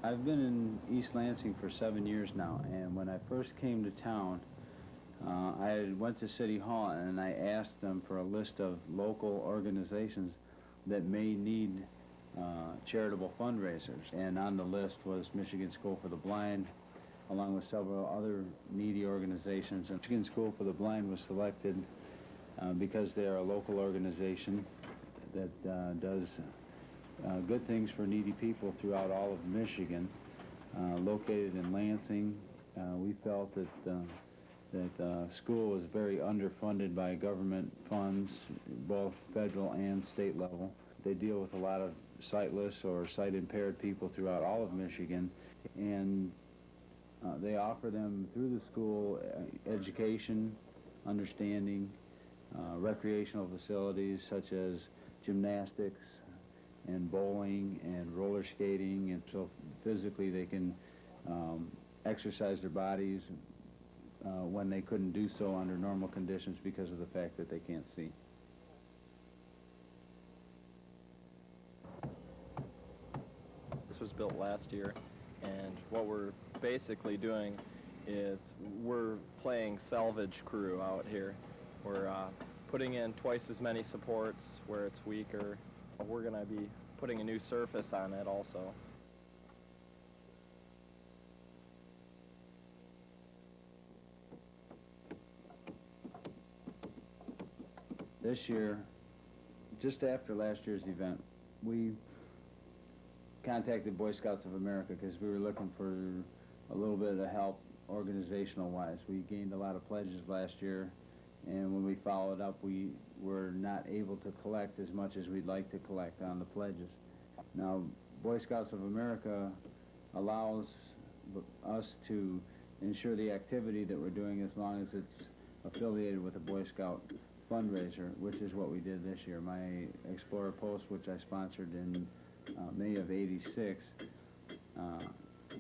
I've been in East Lansing for 7 years now, and when I first came to town, I went to City Hall and I asked them for a list of local organizations that may need charitable fundraisers. And on the list was Michigan School for the Blind, along with several other needy organizations. And Michigan School for the Blind was selected because they are a local organization that does good things for needy people throughout all of Michigan. Located in Lansing, we felt that the school was very underfunded by government funds, both federal and state level. They deal with a lot of sightless or sight-impaired people throughout all of Michigan, and they offer them through the school education, understanding, recreational facilities such as gymnastics and bowling and roller skating, and so physically they can exercise their bodies when they couldn't do so under normal conditions because of the fact that they can't see. This was built last year, and what we're basically doing is we're playing salvage crew out here. We're putting in twice as many supports where it's weaker. We're going to be putting a new surface on it also. This year, just after last year's event, we contacted Boy Scouts of America because we were looking for a little bit of help organizational-wise. We gained a lot of pledges last year, and when we followed up, we were not able to collect as much as we'd like to collect on the pledges. Now, Boy Scouts of America allows us to ensure the activity that we're doing as long as it's affiliated with a Boy Scout fundraiser, which is what we did this year. My Explorer Post, which I sponsored in May of '86,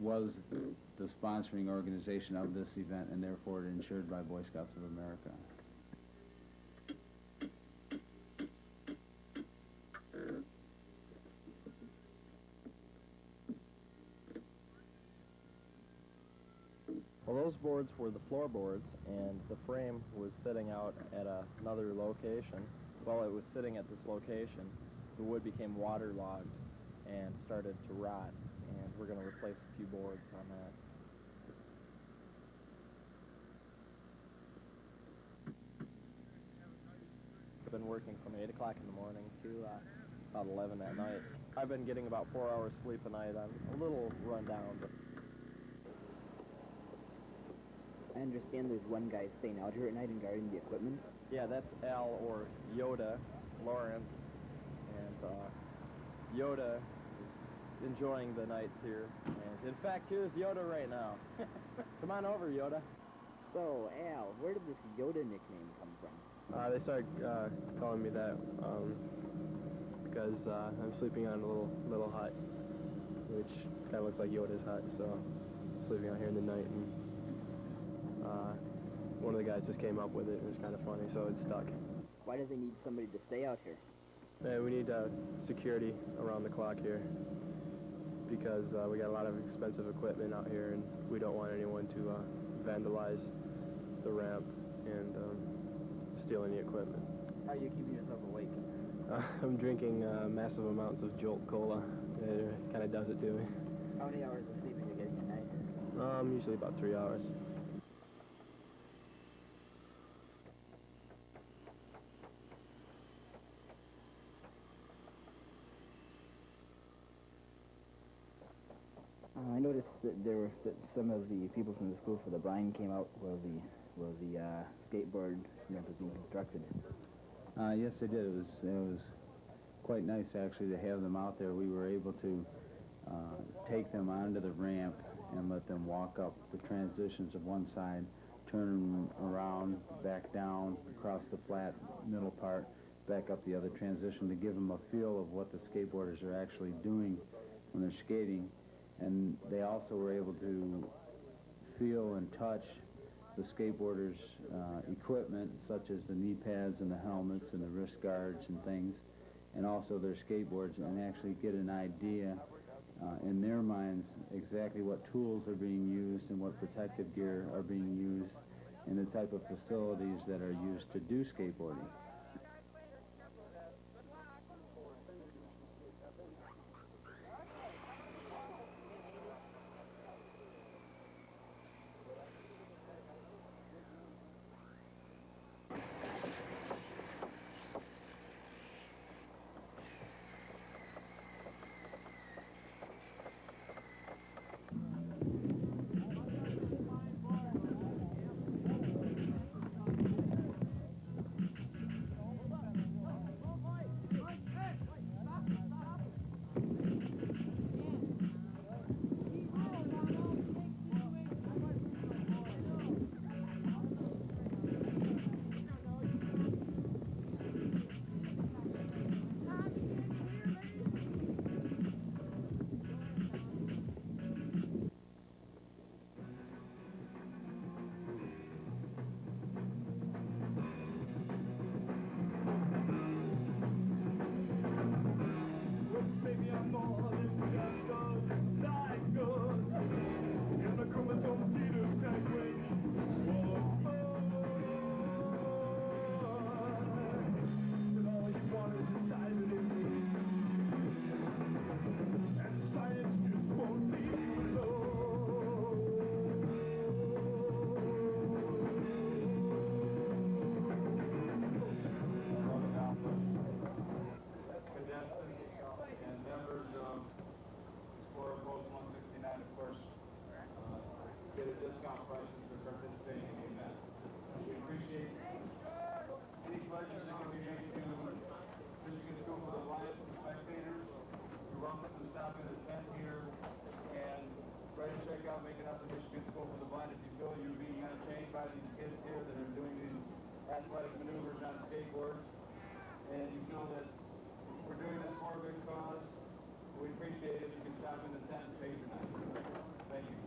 was the sponsoring organization of this event, and therefore it insured by Boy Scouts of America. Well, those boards were the floorboards, and the frame was sitting out at another location. While it was sitting at this location, the wood became waterlogged and started to rot, and we're going to replace a few boards on that. I've been working from 8 o'clock in the morning to about 11 at night. I've been getting about 4 hours sleep a night. I'm a little run down, but I understand there's one guy staying out here at night and guarding the equipment. yeah, that's Al, or Yoda Lawrence, and Yoda is enjoying the nights here. And in fact, here's Yoda right now. Come on over, Yoda. So, Al, where did this Yoda nickname come from? They started calling me that because I'm sleeping on a little hut, which kind of looks like Yoda's hut, so I'm sleeping out here in the night, and one of the guys just came up with it. It was kind of funny, so it stuck. Why do they need somebody to stay out here? We need security around the clock here because we got a lot of expensive equipment out here, and we don't want anyone to vandalize the ramp and steal any equipment. How are you keeping yourself awake? I'm drinking massive amounts of Jolt Cola. It kind of does it to me. How many hours of sleep are you getting at night? Usually about 3 hours. noticed that some of the people from the school for the blind came out while the skateboard ramp was being constructed. Yes, they did. It was quite nice, actually, to have them out there. We were able to take them onto the ramp and let them walk up the transitions of one side, turn them around, back down, across the flat middle part, back up the other transition to give them a feel of what the skateboarders are actually doing when they're skating. And they also were able to feel and touch the skateboarders' equipment, such as the knee pads and the helmets and the wrist guards and things, and also their skateboards, and actually get an idea in their minds exactly what tools are being used and what protective gear are being used and the type of facilities that are used to do skateboarding. Athletic maneuvers on skateboards, and you feel that we're doing this for a good cause. We appreciate it if you can stop in the tent and patronize. Thank you.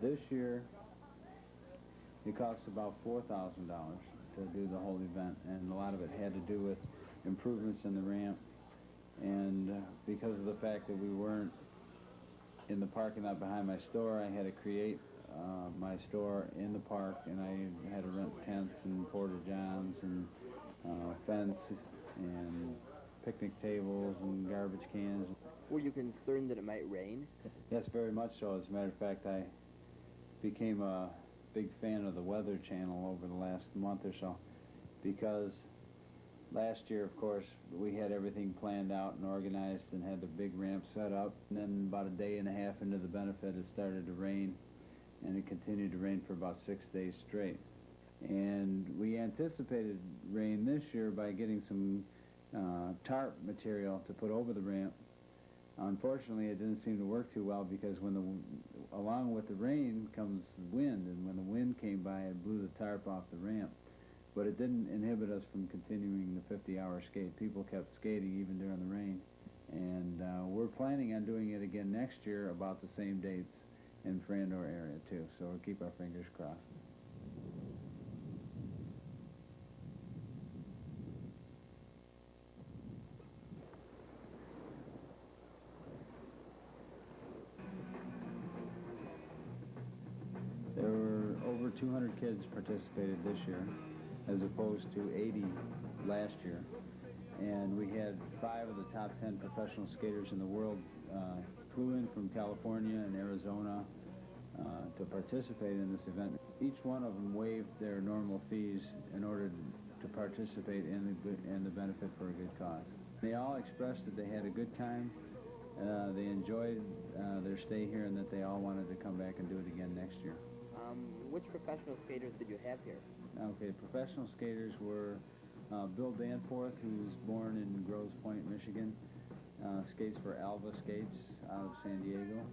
This year, it costs about $4,000 to do the whole event, and a lot of it had to do with improvements in the ramp, and because of the fact that we weren't in the parking lot behind my store, I had to create my store in the park, and I had to rent tents and porta-johns and fence and picnic tables and garbage cans. Were you concerned that it might rain? Yes, very much so. As a matter of fact, I became a big fan of the Weather Channel over the last month or so, because last year, of course, we had everything planned out and organized and had the big ramp set up, and then about a day and a half into the benefit, it started to rain, and it continued to rain for about 6 days straight. And we anticipated rain this year by getting some tarp material to put over the ramp. Unfortunately, it didn't seem to work too well, because along with the rain comes wind, and when the wind came by, it blew the tarp off the ramp. But it didn't inhibit us from continuing the 50-hour skate. People kept skating even during the rain. And we're planning on doing it again next year about the same dates in Frandor area, too. So we'll keep our fingers crossed. There were over 200 kids participated this year, as opposed to 80 last year. And we had 5 of the top 10 professional skaters in the world flew in from California and Arizona to participate in this event. Each one of them waived their normal fees in order to participate in the benefit for a good cause. They all expressed that they had a good time, they enjoyed their stay here, and that they all wanted to come back and do it again next year. Which professional skaters did you have here? Okay, professional skaters were Bill Danforth, who's born in Grosse Pointe, Michigan, skates for Alva Skates out of San Diego.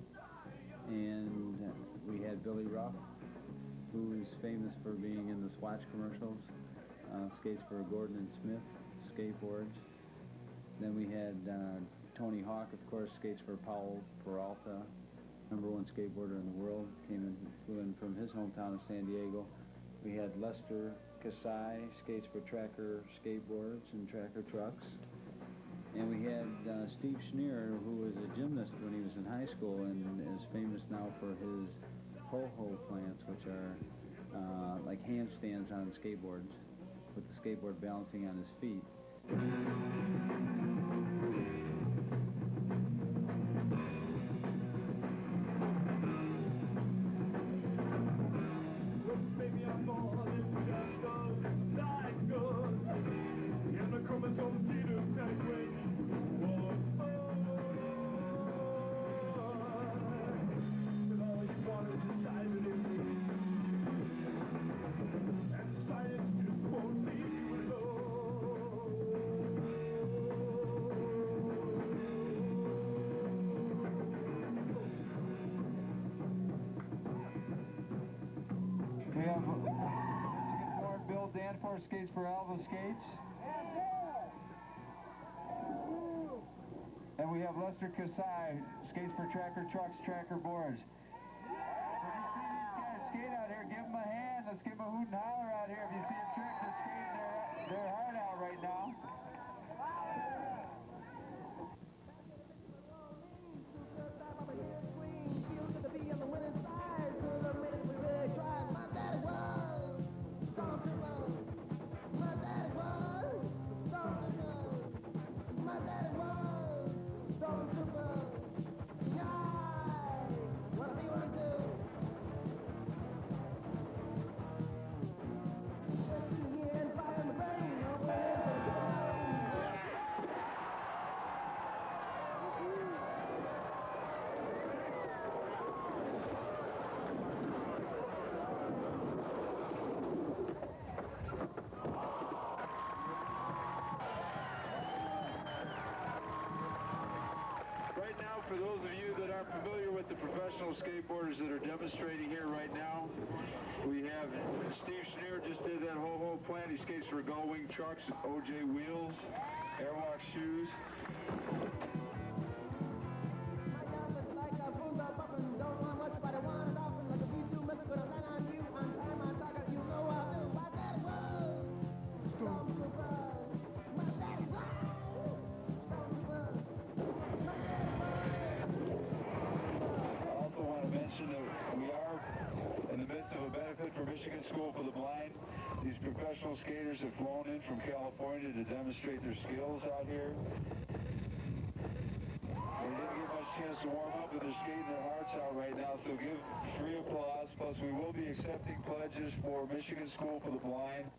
And we had Billy Ruff, who's famous for being in the Swatch commercials, skates for Gordon and Smith skateboards. Then we had Tony Hawk, of course, skates for Powell Peralta, #1 skateboarder in the world, flew in from his hometown of San Diego. We had Lester Kasai, skates for Tracker skateboards and Tracker trucks. And we had Steve Schneer, who was a gymnast when he was in high school and is famous now for his ho-ho plants, which are like handstands on skateboards, with the skateboard balancing on his feet. We have skateboard Bill Danforth, skates for Alva Skates. And we have Lester Kasai, skates for Tracker Trucks, Tracker Boards. When you see these guys skate out here, give them a hand. Let's give them a hoot and holler out here. If you see a trick, they're skating their heart out right now. For those of you that aren't familiar with the professional skateboarders that are demonstrating here right now, we have Steve Schneer just did that ho-ho plant. He skates for Gullwing Trucks, OJ Wheels, Airwalk Shoes. Michigan School for the Blind. These professional skaters have flown in from California to demonstrate their skills out here. They didn't get much chance to warm up, but they're skating their hearts out right now, so give free applause. Plus, we will be accepting pledges for Michigan School for the Blind.